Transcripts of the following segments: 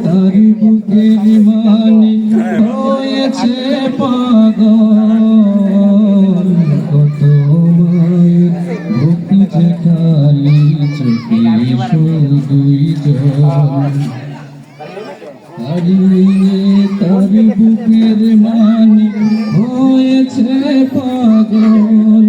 তার বুকের মানি হয়েছে পাগল, কত মায়ের বুক যে খালি চোখে শুধুই জল। তার বুকের মানি হয়েছে পাগল,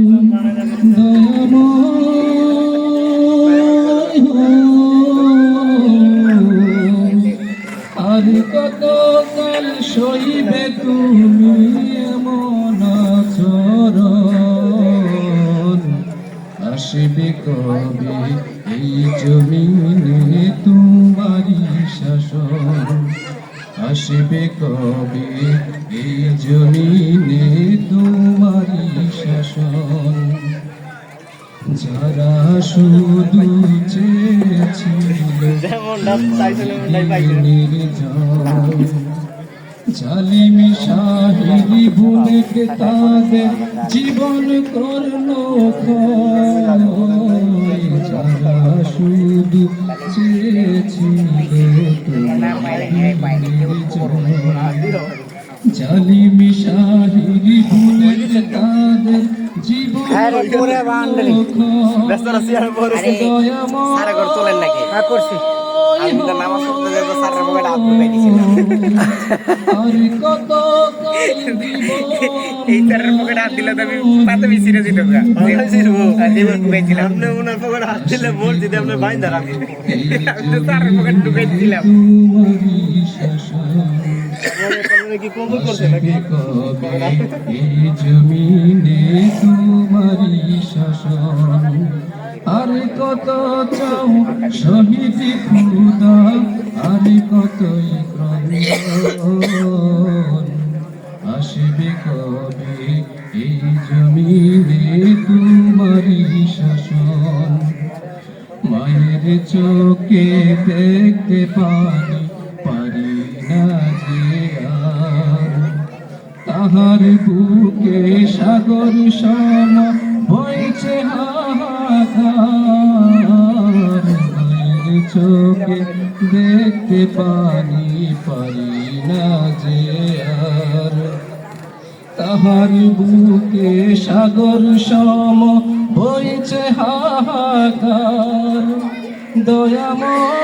আর কত কাল সইবে তুমি এমন আচরণ, আসবে কবে এই জমিনে তোমারি শাসন, আসবে কবে এই জমিনে তোমারি শাসন। যারা শুধু চেয়েছিল জালিমি শাহিরি বুনেকে তাদের জীবন করলো ক্ষয়, যারা শুধু চেয়েছিল জালিমি শাহিরি বুনেকে তাদের জীবন জমিনে তোমারি শাসন। আর কত চাও শহীদ খুদা, আর কতই ক্রন্দন, আসবে কবে এই জমিনে তোমারি শাসন। মায়ের চোখে দেখতে পারি না যে আর, তাহার বুকে সাগর সম বইছে হাহাকার। মায়ের চোখে দেখতে পারি না যে আর, তাহার বুকে সাগর সম বইছে হাহাকার। দয়াময়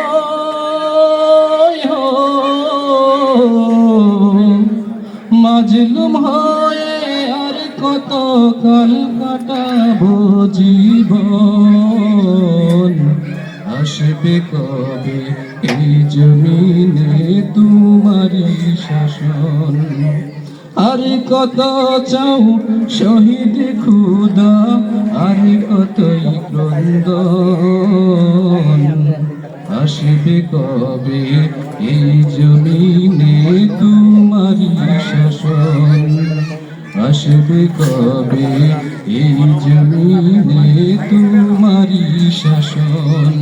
মাজলুম হয়ে আর কত কাল কাটাবো জীবন, আসবে কবে এই জমিনে তোমারি শাসন। আর কত চাও শহীদ খুদা, আর কতই ক্রন্দন, আসবে কবে এই জমিনে তোমারি শাসন, আসবে কবে এই জমিনে তোমারি শাসন।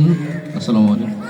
আসসালামু আলাইকুম।